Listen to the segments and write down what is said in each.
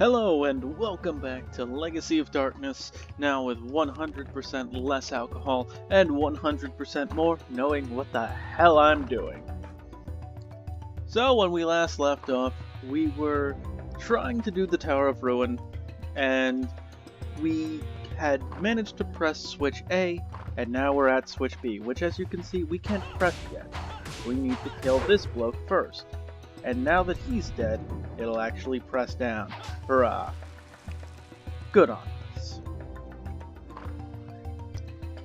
Hello and welcome back to Legacy of Darkness, now with 100% less alcohol and 100% more knowing what the hell I'm doing. So when we last left off, we were trying to do the Tower of Ruin, and we had managed to press switch A, and now we're at switch B, which as you can see we can't press yet. We need to kill this bloke first. And now that he's dead, it'll actually press down. Hurrah. Good on us.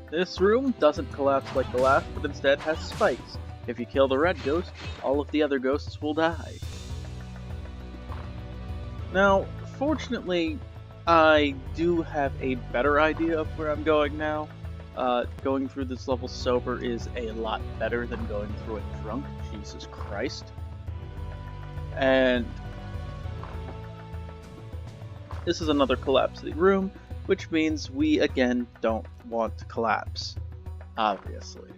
This room doesn't collapse like the last, but instead has spikes. If you kill the red ghost, all of the other ghosts will die. Now, fortunately, I do have a better idea of where I'm going now. Going through this level sober is a lot better than going through it drunk. Jesus Christ. And this is another collapsing room, which means we again don't want to collapse, obviously.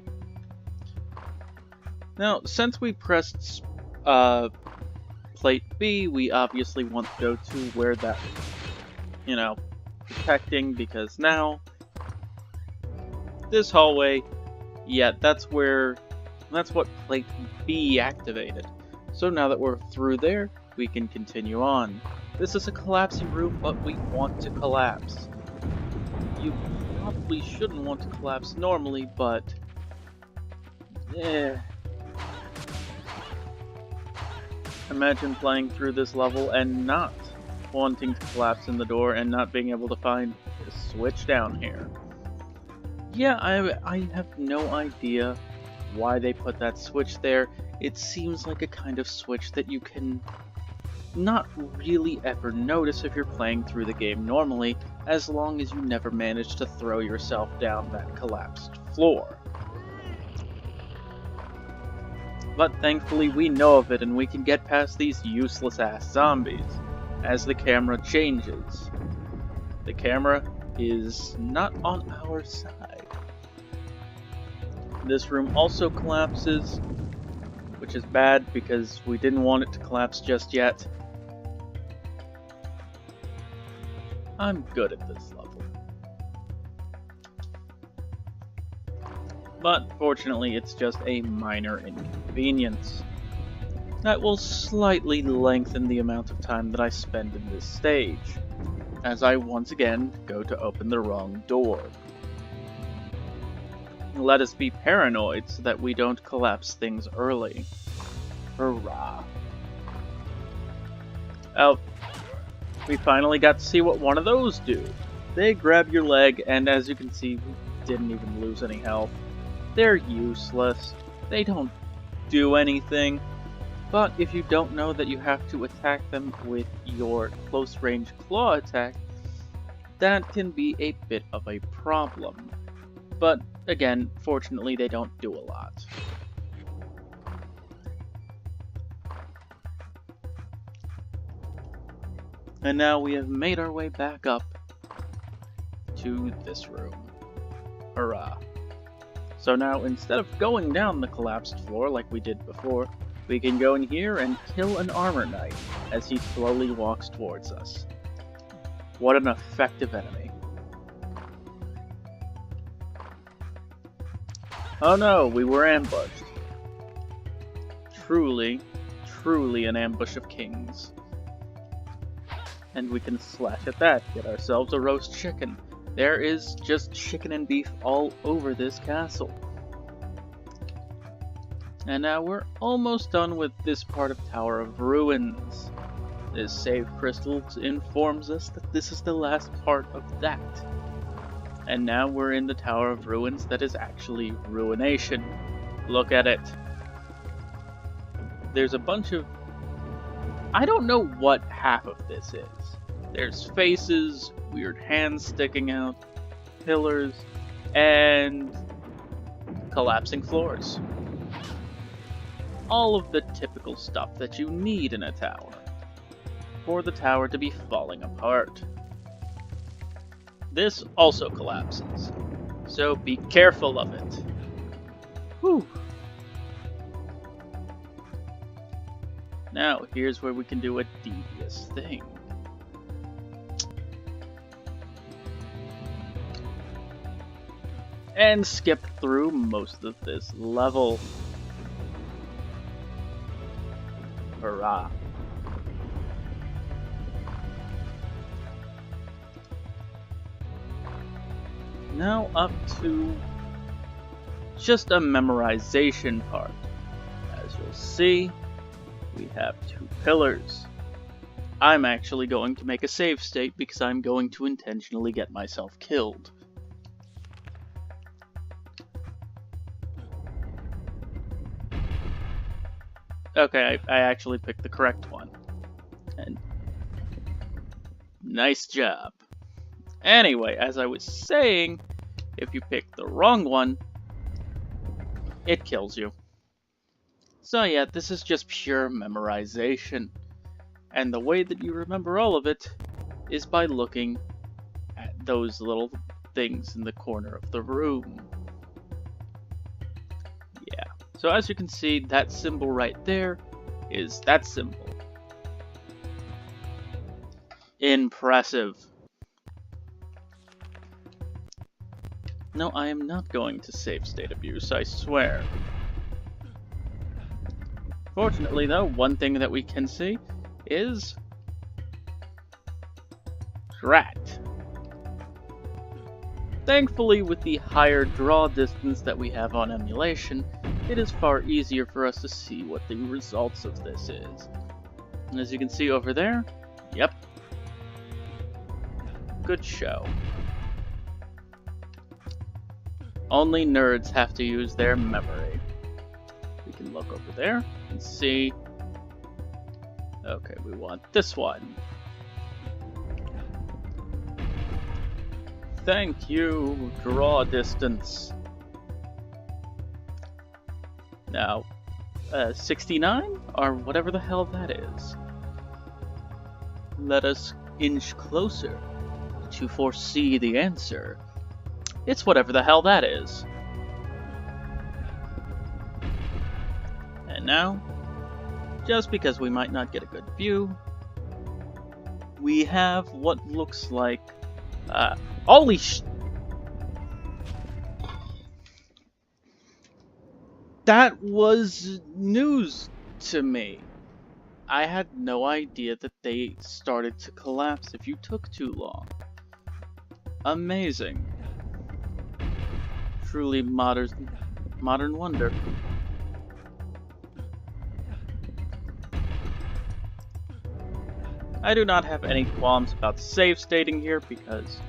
Now, since we pressed plate B, we obviously want to go to where that, protecting, because now this hallway, yeah, that's what plate B activated. So now that we're through there, we can continue on. This is a collapsing room, but we want to collapse. You probably shouldn't want to collapse normally, but imagine playing through this level and not wanting to collapse in the door and not being able to find a switch down here. Yeah, I have no idea why they put that switch there. It seems like a kind of switch that you can not really ever notice if you're playing through the game normally, as long as you never manage to throw yourself down that collapsed floor. But thankfully we know of it and we can get past these useless ass zombies as the camera changes. The camera is not on our side. This room also collapses, which is bad because we didn't want it to collapse just yet. I'm good at this level. But fortunately it's just a minor inconvenience that will slightly lengthen the amount of time that I spend in this stage, as I once again go to open the wrong door. Let us be paranoid so that we don't collapse things early. Hurrah. Oh, we finally got to see what one of those do. They grab your leg, and as you can see, we didn't even lose any health. They're useless. They don't do anything. But if you don't know that you have to attack them with your close-range claw attack, that can be a bit of a problem. But again, fortunately they don't do a lot. And now we have made our way back up to this room. Hurrah. So now instead of going down the collapsed floor like we did before, we can go in here and kill an armor knight as he slowly walks towards us. What an effective enemy. Oh no, we were ambushed. Truly, truly an ambush of kings. And we can slash at that, get ourselves a roast chicken. There is just chicken and beef all over this castle. And now we're almost done with this part of Tower of Ruins. This save crystal informs us that this is the last part of that. And now we're in the Tower of Ruins that is actually ruination. Look at it. There's a bunch of... I don't know what half of this is. There's faces, weird hands sticking out, pillars, and collapsing floors. All of the typical stuff that you need in a tower, for the tower to be falling apart. This also collapses, so be careful of it. Whew. Now, here's where we can do a devious thing. and skip through most of this level. Hurrah. Now up to just a memorization part. As you'll see, we have 2 pillars. I'm actually going to make a save state because I'm going to intentionally get myself killed. Okay, I actually picked the correct one. And nice job. Anyway, as I was saying, if you pick the wrong one, it kills you. So yeah, this is just pure memorization. And the way that you remember all of it is by looking at those little things in the corner of the room. Yeah, so as you can see, that symbol right there is that symbol. Impressive. No, I am not going to save state abuse, I swear. Fortunately though, one thing that we can see is Drat. Thankfully, with the higher draw distance that we have on emulation, it is far easier for us to see what the results of this is. And as you can see over there, yep, good show. Only nerds have to use their memory. We can look over there and see. Okay, we want this one. Thank you, draw distance. Now, 69? Or whatever the hell that is. Let us inch closer to foresee the answer. It's whatever the hell that is. And now, just because we might not get a good view, we have what looks like, holy sh... That was news to me. I had no idea that they started to collapse if you took too long. Amazing. Truly modern wonder. I do not have any qualms about save stating here because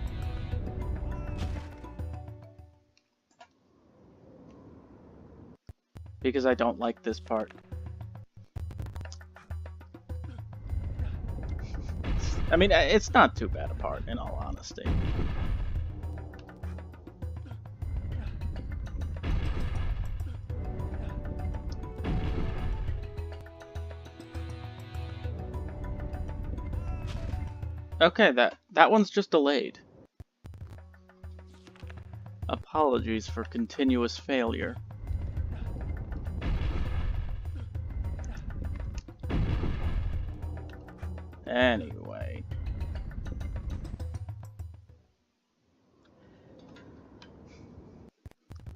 I don't like this part. I mean, it's not too bad a part, in all honesty. Okay, that one's just delayed. Apologies for continuous failure. Anyway.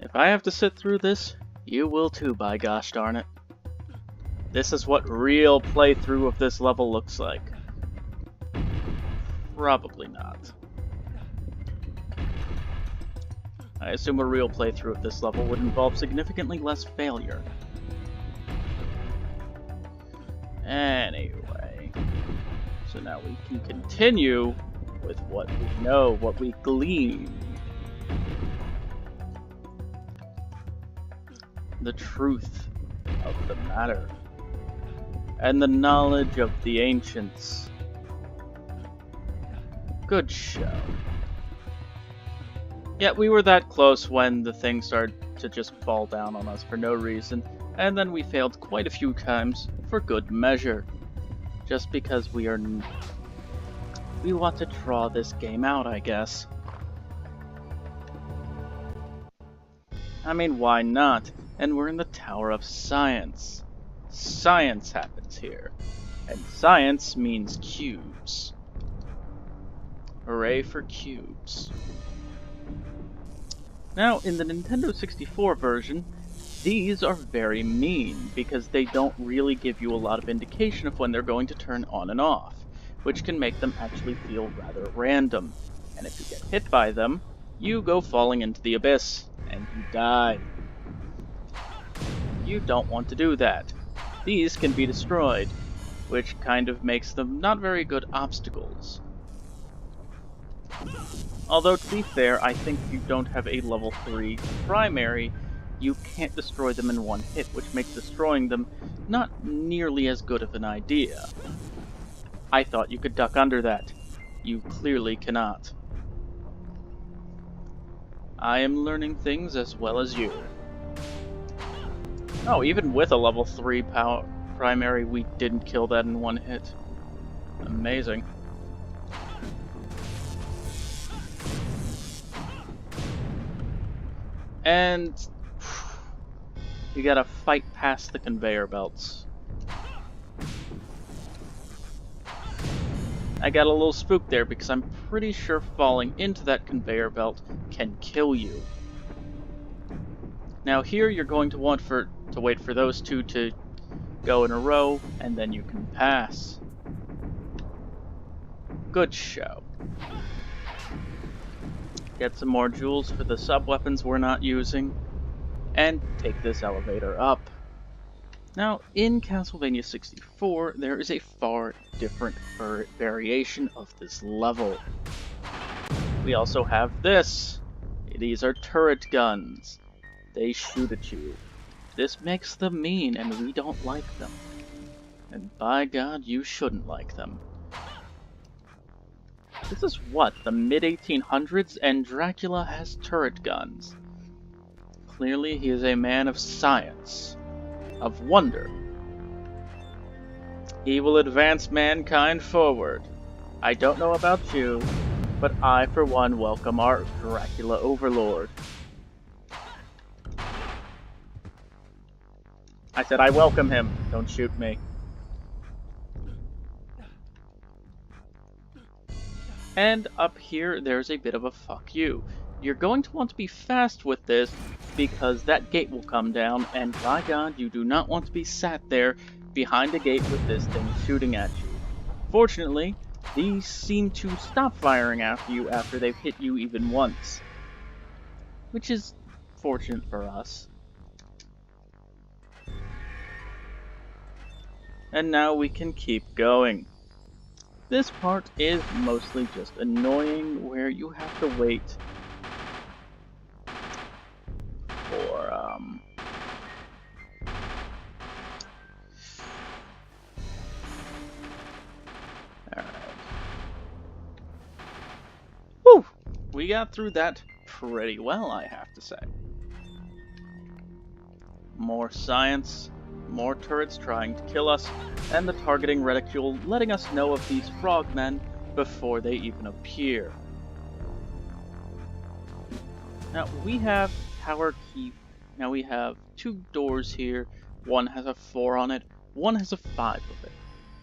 If I have to sit through this, you will too, by gosh darn it. This is what real playthrough of this level looks like. Probably not. I assume a real playthrough of this level would involve significantly less failure. Anyway, so now we can continue with what we know, what we glean. The truth of the matter, and the knowledge of the ancients. Good show. Yet we were that close when the thing started to just fall down on us for no reason, and then we failed quite a few times for good measure. Just because we want to draw this game out, I guess. I mean, why not? And we're in the Tower of Science. Science happens here. And science means cubes. Hooray for cubes. Now, in the Nintendo 64 version, these are very mean, because they don't really give you a lot of indication of when they're going to turn on and off, which can make them actually feel rather random. And if you get hit by them, you go falling into the abyss, and you die. You don't want to do that. These can be destroyed, which kind of makes them not very good obstacles. Although, to be fair, I think if you don't have a level 3 primary, you can't destroy them in one hit, which makes destroying them not nearly as good of an idea. I thought you could duck under that. You clearly cannot. I am learning things as well as you. Oh, even with a level 3 primary, we didn't kill that in one hit. Amazing. And you gotta fight past the conveyor belts. I got a little spooked there because I'm pretty sure falling into that conveyor belt can kill you. Now here you're going to want to wait for those two to go in a row, and then you can pass. Good show. Get some more jewels for the sub-weapons we're not using, and take this elevator up. Now, in Castlevania 64, there is a far different variation of this level. We also have this. These are turret guns. They shoot at you. This makes them mean, and we don't like them. And by God, you shouldn't like them. This is what, the mid-1800s, and Dracula has turret guns. Clearly, he is a man of science, of wonder. He will advance mankind forward. I don't know about you, but I, for one, welcome our Dracula overlord. I said I welcome him. Don't shoot me. And up here, there's a bit of a fuck you. You're going to want to be fast with this, because that gate will come down, and by God, you do not want to be sat there behind a gate with this thing shooting at you. Fortunately, these seem to stop firing after you after they've hit you even once. Which is fortunate for us. And now we can keep going. This part is mostly just annoying, where you have to wait for, alright. Whew! We got through that pretty well, I have to say. More science. More turrets trying to kill us, and the targeting reticule letting us know of these frogmen before they even appear. Now we have tower key. Now we have two doors here. One has a 4 on it, one has a 5 of it.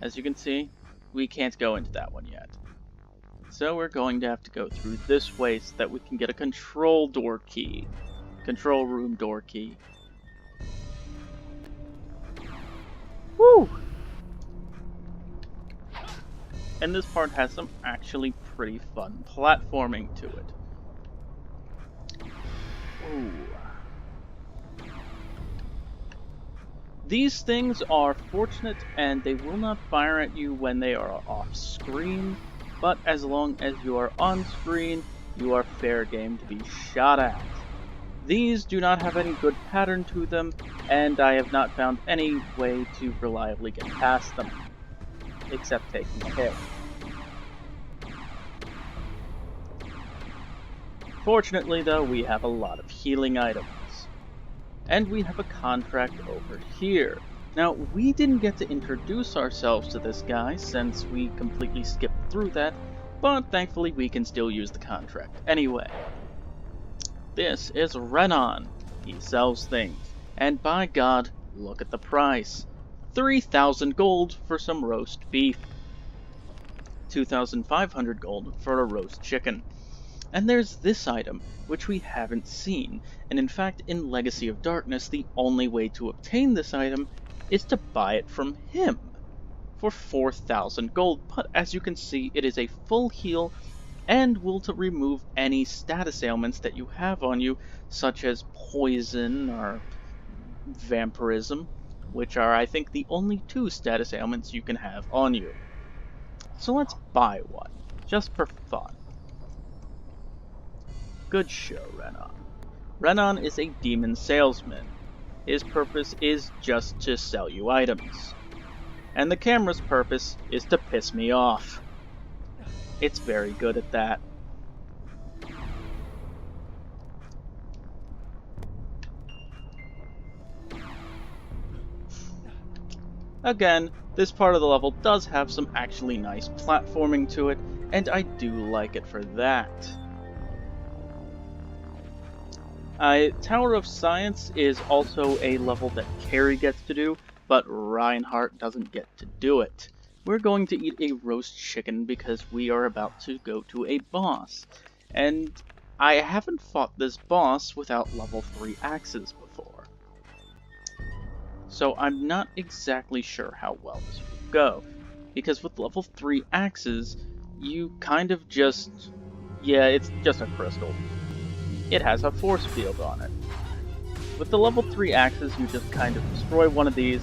As you can see, we can't go into that one yet. So we're going to have to go through this way so that we can get a control door key. Control room door key. Woo! And this part has some actually pretty fun platforming to it. Ooh. These things are fortunate, and they will not fire at you when they are off screen, but as long as you are on screen, you are fair game to be shot at. These do not have any good pattern to them, and I have not found any way to reliably get past them, except taking a hit. Fortunately though, we have a lot of healing items. And we have a contract over here. Now, we didn't get to introduce ourselves to this guy since we completely skipped through that, but thankfully we can still use the contract anyway. This is Renan. He sells things. And by God, look at the price. 3,000 gold for some roast beef. 2,500 gold for a roast chicken. And there's this item, which we haven't seen, and in fact in Legacy of Darkness the only way to obtain this item is to buy it from him for 4,000 gold, but as you can see it is a full heal and will to remove any status ailments that you have on you, such as poison or vampirism, which are I think the only two status ailments you can have on you. So let's buy one, just for fun. Good show, Renan. Renan is a demon salesman. His purpose is just to sell you items. And the camera's purpose is to piss me off. It's very good at that. Again, this part of the level does have some actually nice platforming to it, and I do like it for that. Tower of Science is also a level that Carrie gets to do, but Reinhardt doesn't get to do it. We're going to eat a roast chicken because we are about to go to a boss. And I haven't fought this boss without level 3 axes before. So I'm not exactly sure how well this will go. Because with level 3 axes, you kind of just... yeah, it's just a crystal. It has a force field on it. With the level 3 axes, you just kind of destroy one of these,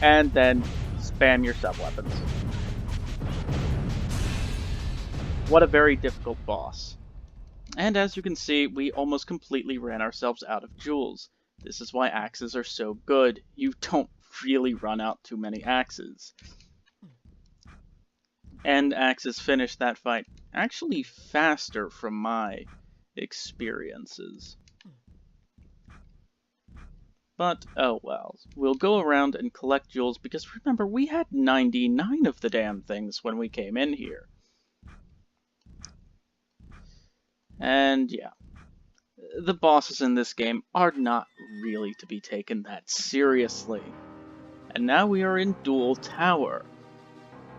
and then spam your sub-weapons. What a very difficult boss. And as you can see, we almost completely ran ourselves out of jewels. This is why axes are so good. You don't really run out too many axes. And axes finish that fight actually faster from my experiences. But, oh well. We'll go around and collect jewels because remember, we had 99 of the damn things when we came in here. And yeah. The bosses in this game are not really to be taken that seriously. And now we are in Dual Tower.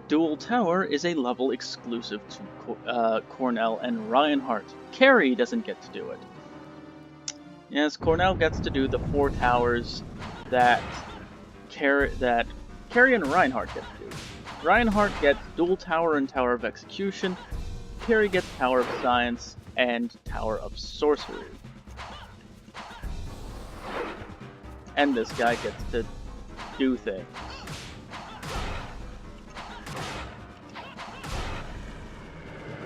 Dual Tower is a level exclusive to Cornell and Reinhardt. Carrie doesn't get to do it. Yes, Cornell gets to do the 4 towers that Carrie and Reinhardt get to do. Reinhardt gets Dual Tower and Tower of Execution. Carrie gets Tower of Science and Tower of Sorcery. And this guy gets to do things.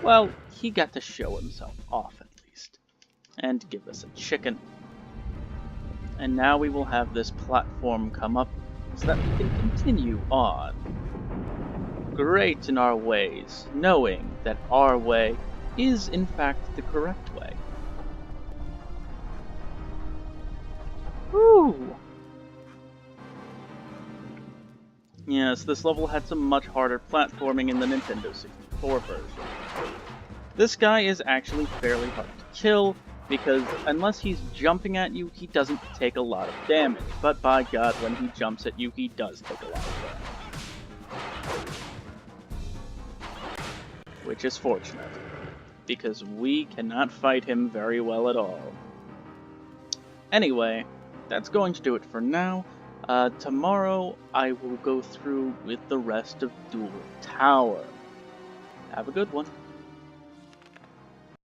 Well, he got to show himself off at least, and give us a chicken. And now we will have this platform come up so that we can continue on. Great in our ways, knowing that our way is in fact the correct way. Woo! Yes, this level had some much harder platforming in the Nintendo 64 version. This guy is actually fairly hard to kill, because unless he's jumping at you, he doesn't take a lot of damage. But by God, when he jumps at you, he does take a lot of damage. Which is fortunate, because we cannot fight him very well at all. Anyway, that's going to do it for now. Tomorrow, I will go through with the rest of Dual Tower. Have a good one.